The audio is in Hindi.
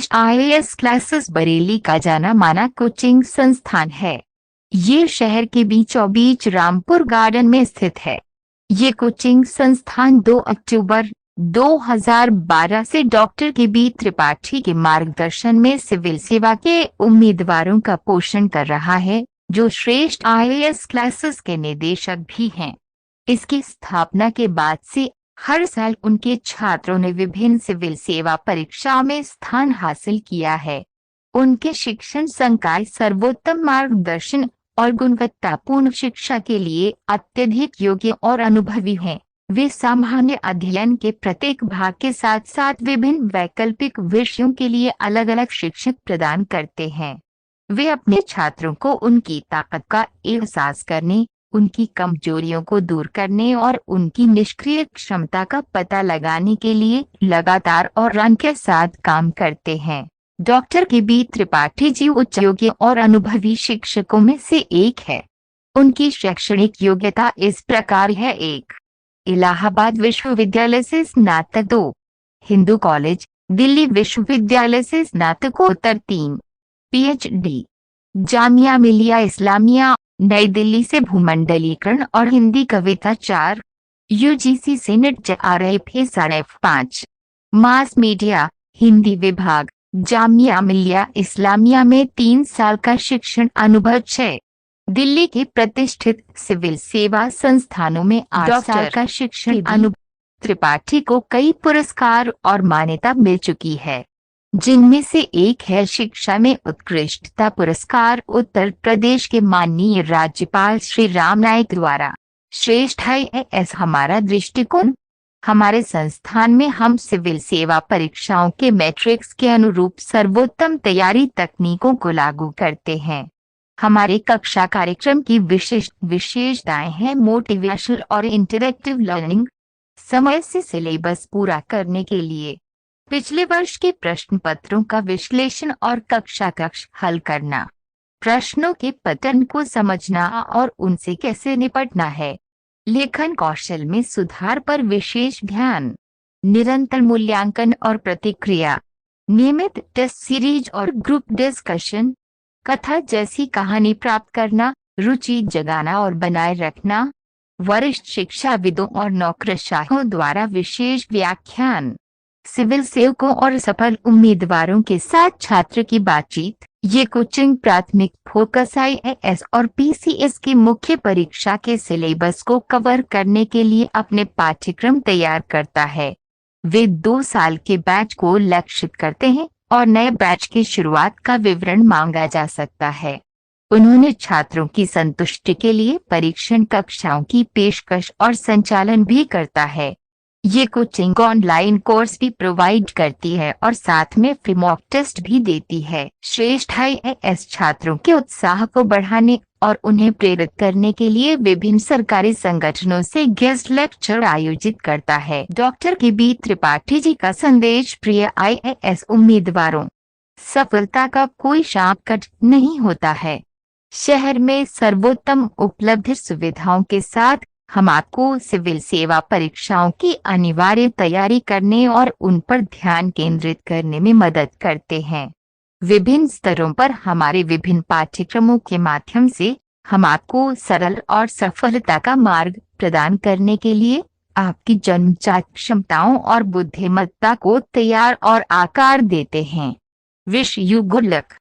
श्रेष्ठ आईएएस क्लासेस बरेली का जाना माना कोचिंग संस्थान है। ये शहर के बीचों बीच रामपुर गार्डन में स्थित है। ये कोचिंग संस्थान 2 अक्टूबर 2012 से डॉक्टर के बी त्रिपाठी के मार्गदर्शन में सिविल सेवा के उम्मीदवारों का पोषण कर रहा है, जो श्रेष्ठ आईएएस क्लासेस के निदेशक भी हैं। इसकी स्थापना के बाद से हर साल उनके छात्रों ने विभिन्न सिविल सेवा परीक्षाओं में स्थान हासिल किया है। उनके शिक्षण संकाय सर्वोत्तम मार्गदर्शन और गुणवत्तापूर्ण शिक्षा के लिए अत्यधिक योग्य और अनुभवी हैं। वे सामान्य अध्ययन के प्रत्येक भाग के साथ साथ विभिन्न वैकल्पिक विषयों के लिए अलग अलग शिक्षक प्रदान करते हैं। वे अपने छात्रों को उनकी ताकत का एहसास करने, उनकी कमजोरियों को दूर करने और उनकी निष्क्रिय क्षमता का पता लगाने के लिए लगातार और रन के साथ काम करते हैं। डॉक्टर के बी त्रिपाठी जी उच्च योग्य और अनुभवी शिक्षकों में से एक है। उनकी शैक्षणिक योग्यता इस प्रकार है: 1. इलाहाबाद विश्वविद्यालय से स्नातक। 2. हिंदू कॉलेज दिल्ली विश्वविद्यालय से स्नातकोत्तर। 3. पीएचडी जामिया मिलिया इस्लामिया नई दिल्ली से भूमंडलीकरण और हिंदी कविता। 4. यूजीसी से net JRF 5. Mass media Hindi विभाग जामिया मिलिया इस्लामिया में 3 साल का शिक्षण अनुभव। 6. दिल्ली के प्रतिष्ठित सिविल सेवा संस्थानों में 8 साल का शिक्षण अनुभव। त्रिपाठी को कई पुरस्कार और मान्यता मिल चुकी है, जिनमें से एक है शिक्षा में उत्कृष्टता पुरस्कार उत्तर प्रदेश के माननीय राज्यपाल श्री राम नाईक द्वारा। श्रेष्ठ आईएएस हमारा दृष्टिकोण। हमारे संस्थान में हम सिविल सेवा परीक्षाओं के मैट्रिक्स के अनुरूप सर्वोत्तम तैयारी तकनीकों को लागू करते हैं। हमारे कक्षा कार्यक्रम की विशिष्ट विशेषताएं हैं: मोटिवेशनल और इंटरैक्टिव लर्निंग, समय से सिलेबस पूरा करने के लिए पिछले वर्ष के प्रश्न पत्रों का विश्लेषण और कक्षा हल करना, प्रश्नों के पैटर्न को समझना और उनसे कैसे निपटना है, लेखन कौशल में सुधार पर विशेष ध्यान, निरंतर मूल्यांकन और प्रतिक्रिया, नियमित टेस्ट सीरीज और ग्रुप डिस्कशन, कथा जैसी कहानी प्राप्त करना, रुचि जगाना और बनाए रखना, वरिष्ठ शिक्षाविदों और नौकरशाहों द्वारा विशेष व्याख्यान, सिविल सेवकों और सफल उम्मीदवारों के साथ छात्र की बातचीत। ये कोचिंग प्राथमिक फोकस आईएएस और पीसीएस की मुख्य परीक्षा के सिलेबस को कवर करने के लिए अपने पाठ्यक्रम तैयार करता है। वे 2 साल के बैच को लक्षित करते हैं और नए बैच की शुरुआत का विवरण मांगा जा सकता है। उन्होंने छात्रों की संतुष्टि के लिए परीक्षण कक्षाओं की पेशकश और संचालन भी करता है। ये कोचिंग ऑनलाइन कोर्स भी प्रोवाइड करती है और साथ में फ्री मॉक टेस्ट भी देती है। श्रेष्ठ आईएएस छात्रों के उत्साह को बढ़ाने और उन्हें प्रेरित करने के लिए विभिन्न सरकारी संगठनों से गेस्ट लेक्चर आयोजित करता है। डॉक्टर के बी त्रिपाठी जी का संदेश: प्रिय आईएएस उम्मीदवारों, सफलता का कोई शॉर्टकट नहीं होता है। शहर में सर्वोत्तम उपलब्ध सुविधाओं के साथ हम आपको सिविल सेवा परीक्षाओं की अनिवार्य तैयारी करने और उन पर ध्यान केंद्रित करने में मदद करते हैं। विभिन्न स्तरों पर हमारे विभिन्न पाठ्यक्रमों के माध्यम से हम आपको सरल और सफलता का मार्ग प्रदान करने के लिए आपकी जन्मजात क्षमताओं और बुद्धिमत्ता को तैयार और आकार देते हैं। Wish you good luck.